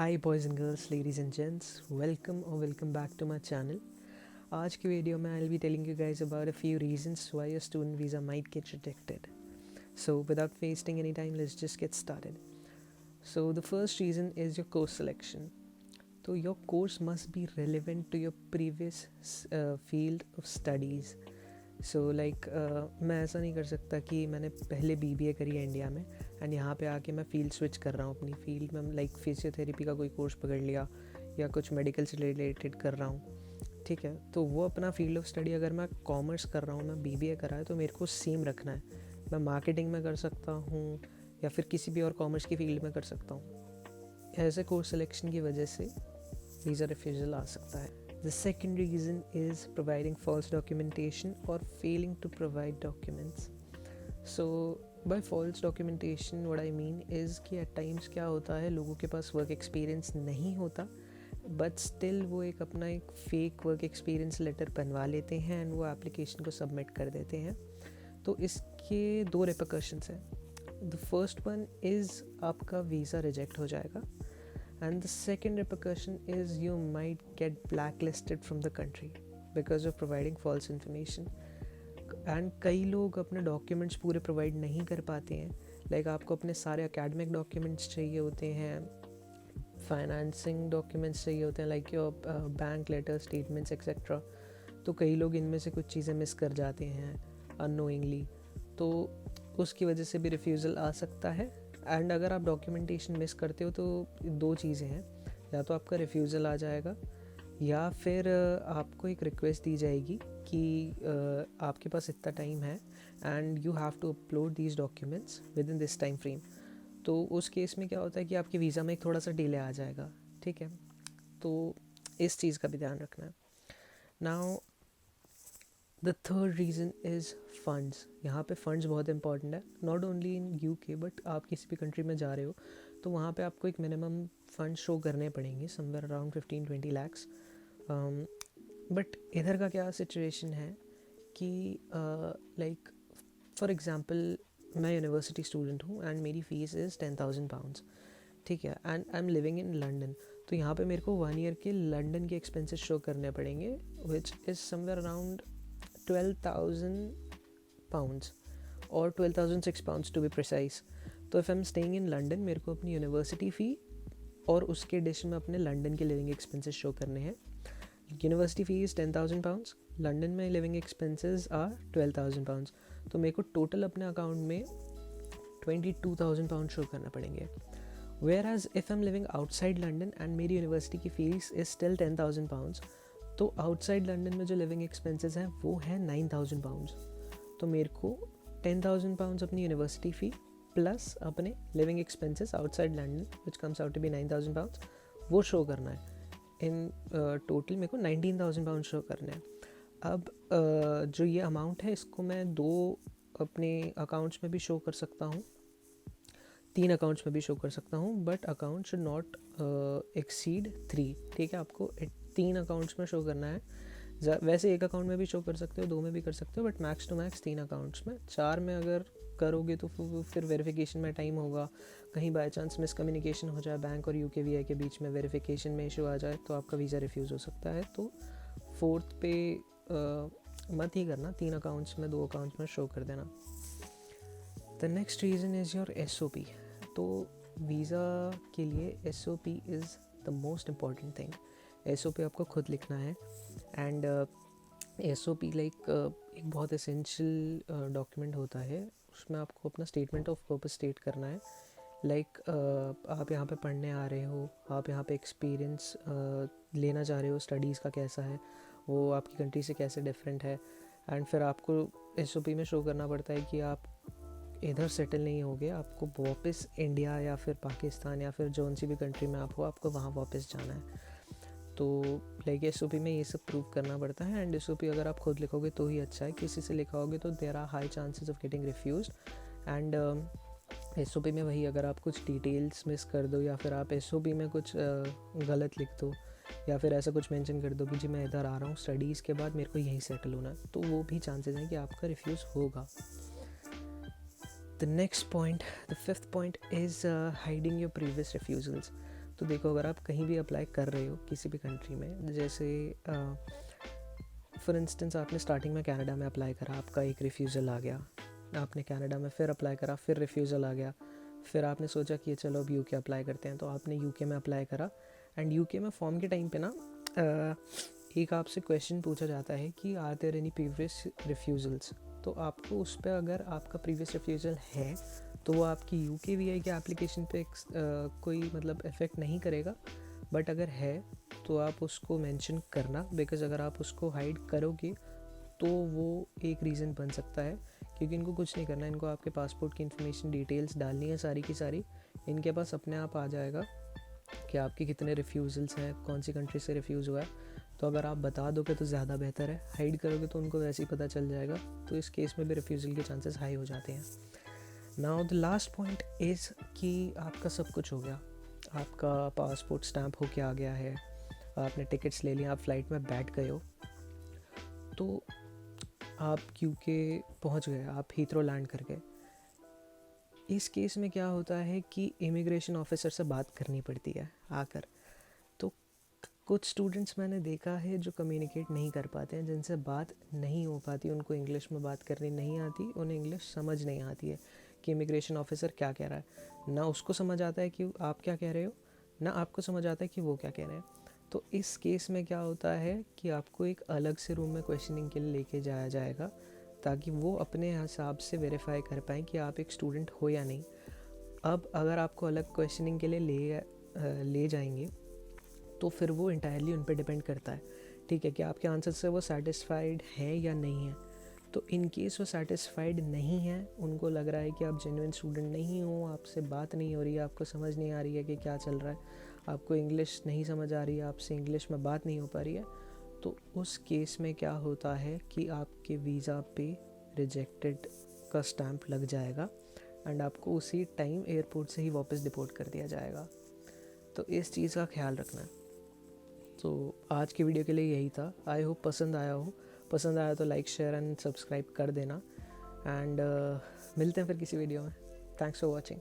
Hi boys and girls, ladies and gents, welcome back to my channel. आज की video में I will be telling you guys about a few reasons why your student visa might get rejected. So without wasting any time, let's just get started. So the first reason is your course selection. So your course must be relevant to your previous field of studies. So like मैं ऐसा नहीं कर सकता कि मैंने पहले BBA करी है इंडिया में एंड यहाँ पे आके मैं फील्ड स्विच कर रहा हूँ अपनी फील्ड में, लाइक फिजियोथेरेपी का कोई कोर्स पकड़ लिया या कुछ मेडिकल से रिलेटेड कर रहा हूँ. ठीक है, तो वो अपना फील्ड ऑफ स्टडी अगर मैं कॉमर्स कर रहा हूँ, मैं BBA कर रहा है, तो मेरे को सेम रखना है. मैं मार्केटिंग में कर सकता हूँ या फिर किसी भी और कॉमर्स की फील्ड में कर सकता हूँ. ऐसे कोर्स सिलेक्शन की वजह से वीज़ा रिफ्यूज़ल आ सकता है. The second reason is providing false documentation or failing to provide documents. So by false documentation what I mean is कि at times क्या होता है, लोगों के पास work experience नहीं होता but still वो अपना एक fake work experience letter बनवा लेते हैं and वो application को submit कर देते हैं. तो इसके दो repercussions हैं. The first one is आपका वीज़ा reject हो जाएगा. And the second repercussion is you might get blacklisted from the country because of providing false information. And कई लोग अपने डॉक्यूमेंट्स पूरे प्रोवाइड नहीं कर पाते हैं. लाइक आपको अपने सारे एकेडमिक डॉक्यूमेंट्स चाहिए होते हैं, फाइनेंसिंग डॉक्यूमेंट्स चाहिए होते हैं, like your bank letter, statements etcetera. तो कई लोग इनमें से कुछ चीज़ें मिस कर जाते हैं अननोइंगली, तो उसकी वजह से भी रिफ्यूज़ल आ सकता है. एंड अगर आप डॉक्यूमेंटेशन मिस करते हो तो दो चीज़ें हैं, या तो आपका रिफ्यूज़ल आ जाएगा या फिर आपको एक रिक्वेस्ट दी जाएगी कि आपके पास इतना टाइम है and you have to upload these documents within this time frame. तो उस केस में क्या होता है कि आपके वीज़ा में एक थोड़ा सा डिले आ जाएगा. ठीक है, तो इस चीज़ का भी ध्यान रखना है. Now the third reason is funds. यहाँ पे फ़ंड्स बहुत इंपॉर्टेंट है, not only in UK but आप किसी भी कंट्री में जा रहे हो तो वहाँ पे आपको एक मिनिमम फ़ंड शो करने पड़ेंगे, समवेयर अराउंड 15-20 lakhs. बट इधर का क्या सिचुएशन है कि लाइक फॉर एग्ज़ाम्पल मैं यूनिवर्सिटी स्टूडेंट हूँ एंड मेरी फ़ीस इज़ 10,000 pounds. ठीक है, and I am living in London. तो यहाँ पे मेरे को 1 year के लंडन के एक्सपेंसेस शो करने पड़ेंगे which is somewhere around 12,000 pounds और 12,006 pounds to be precise. तो if I am staying in London, मेरे को अपनी यूनिवर्सिटी फ़ी और उसके एडिशन में अपने लंडन के लिविंग एक्सपेंसेस शो करने हैं. University fee is 10,000 pounds, London में लिविंग एक्सपेंसेस आर 12,000 pounds. तो मेरे को टोटल अपने अकाउंट में 22,000 pounds शो करना पड़ेंगे. Whereas if I'm living outside London and मेरी यूनिवर्सिटी की फ़ीस is still 10,000 pounds, तो आउटसाइड लंदन में जो लिविंग एक्सपेंसेस हैं वो है 9,000 pounds. तो मेरे को 10,000 pounds अपनी यूनिवर्सिटी फ़ी प्लस अपने living expenses outside London which comes out to be 9,000 pounds वो शो करना है. इन टोटल मेरे को 19,000 pounds शो करना है. अब जो ये अमाउंट है इसको मैं दो अपने अकाउंट्स में भी शो कर सकता हूँ, 3 अकाउंट्स में भी शो कर सकता हूँ, but account should not exceed 3. ठीक है, आपको 3 अकाउंट्स में शो करना है. वैसे एक अकाउंट में भी शो कर सकते हो, 2 में भी कर सकते हो, but max to max 3 accounts में. 4 में अगर करोगे तो फिर वेरिफिकेशन में टाइम होगा, कहीं बाय चांस मिसकम्युनिकेशन हो जाए बैंक और UKVI के बीच में, वेरिफिकेशन में इशू आ जाए तो आपका वीज़ा रिफ्यूज़ हो सकता है. तो 4th पे मत ही करना, 3 अकाउंट्स में 2 अकाउंट्स में शो कर देना. The next reason is your SOP. तो वीज़ा के लिए SOP is the most important thing. SOP आपको खुद लिखना है एंड SOP लाइक एक बहुत एसेंशियल डॉक्यूमेंट होता है. उसमें आपको अपना स्टेटमेंट ऑफ पर्पस स्टेट करना है. लाइक आप यहाँ पे पढ़ने आ रहे हो, आप यहाँ पे एक्सपीरियंस लेना चाह रहे हो, स्टडीज़ का कैसा है, वो आपकी कंट्री से कैसे डिफरेंट है. एंड फिर आपको SOP में शो करना पड़ता है कि आप इधर सेटल नहीं होगे, आपको वापस इंडिया या फिर पाकिस्तान या फिर जौन सी भी कंट्री में आप हो, आपको वहाँ वापस जाना है. तो लाइक SOP में ये सब प्रूव करना पड़ता है. एंड SOP अगर आप खुद लिखोगे तो ही अच्छा है, किसी से लिखाओगे तो there are high chances of getting refused. And SOP में वही, अगर आप कुछ डिटेल्स मिस कर दो या फिर आप SOP में कुछ गलत लिख दो या फिर ऐसा कुछ मेंशन कर दो कि जी मैं इधर आ रहा हूँ स्टडीज़ के बाद, मेरे को यहीं सेटल होना है, तो वो भी चांसेस हैं कि आपका रिफ्यूज़ होगा. The next point, the fifth point is hiding your previous refusals. तो देखो, अगर आप कहीं भी अप्लाई कर रहे हो किसी भी कंट्री में, जैसे फॉर इंस्टेंस आपने स्टार्टिंग में कनाडा में अप्लाई करा, आपका एक रिफ्यूज़ल आ गया, आपने कनाडा में फिर अप्लाई करा, फिर रिफ्यूज़ल आ गया, फिर आपने सोचा कि चलो अब यूके अप्लाई करते हैं, तो आपने यूके में अप्लाई करा। एंड यूके में फॉर्म के टाइम पे ना एक आपसे क्वेश्चन पूछा जाता है कि are there any previous refusals. तो आपको उस पर, अगर आपका प्रीवियस रिफ्यूज़ल है तो वो आपकी यूके वीआई के एप्लीकेशन पे कोई मतलब इफ़ेक्ट नहीं करेगा, बट अगर है तो आप उसको मेंशन करना, बिकॉज़ अगर आप उसको हाइड करोगे तो वो एक रीज़न बन सकता है। क्योंकि इनको कुछ नहीं करना, इनको आपके पासपोर्ट की इन्फॉर्मेशन डिटेल्स डालनी है सारी की सारी, इनके पास अपने आप आ जाएगा कि आपके कितने रिफ्यूज़ल्स हैं, कौन सी कंट्री से रिफ्यूज़ हुआ है। तो अगर आप बता दोगे तो ज़्यादा बेहतर है, हाइड करोगे तो उनको वैसे ही पता चल जाएगा, तो इस केस में भी रिफ्यूज़ल के चांसेस हाई हो जाते हैं। Now the last point is कि आपका सब कुछ हो गया, आपका पासपोर्ट स्टैम्प हो के आ गया है, आपने टिकट्स ले लिया, आप फ्लाइट में बैठ गए हो, तो आप यूके पहुंच गए, आप हीथ्रो लैंड कर गए। इस केस में क्या होता है कि इमिग्रेशन ऑफिसर से बात करनी पड़ती है आकर। तो कुछ स्टूडेंट्स मैंने देखा है जो कम्युनिकेट नहीं कर पाते हैं, जिनसे बात नहीं हो पाती, उनको इंग्लिश में बात करनी नहीं आती, उन्हें इंग्लिश समझ नहीं आती है कि इमिग्रेशन ऑफिसर क्या कह रहा है। ना उसको समझ आता है कि आप क्या कह रहे हो, ना आपको समझ आता है कि वो क्या कह रहे हैं। तो इस केस में क्या होता है कि आपको एक अलग से रूम में क्वेश्चनिंग के लिए लेके जाया जाएगा, ताकि वो अपने हिसाब से वेरीफाई कर पाएँ कि आप एक स्टूडेंट हो या नहीं। अब अगर आपको अलग क्वेश्चनिंग के लिए ले जाएंगे तो फिर वो इंटायरली उन पर डिपेंड करता है, ठीक है, कि आपके आंसर से वो सेटिस्फाइड हैं या नहीं है। तो इन केस वो सेटिस्फाइड नहीं है, उनको लग रहा है कि आप जेन्युइन स्टूडेंट नहीं हो, आपसे बात नहीं हो रही है, आपको समझ नहीं आ रही है कि क्या चल रहा है, आपको इंग्लिश नहीं समझ आ रही है, आपसे इंग्लिश में बात नहीं हो पा रही है, तो उस केस में क्या होता है कि आपके वीज़ा पे रिजेक्टेड का स्टैम्प लग जाएगा एंड आपको उसी टाइम एयरपोर्ट से ही वापस डिपोर्ट कर दिया जाएगा। तो इस चीज़ का ख्याल रखना है। तो आज की वीडियो के लिए यही था। आई होप पसंद आया हो। पसंद आया तो लाइक, शेयर एंड सब्सक्राइब कर देना। एंड मिलते हैं फिर किसी वीडियो में। Thanks for watching.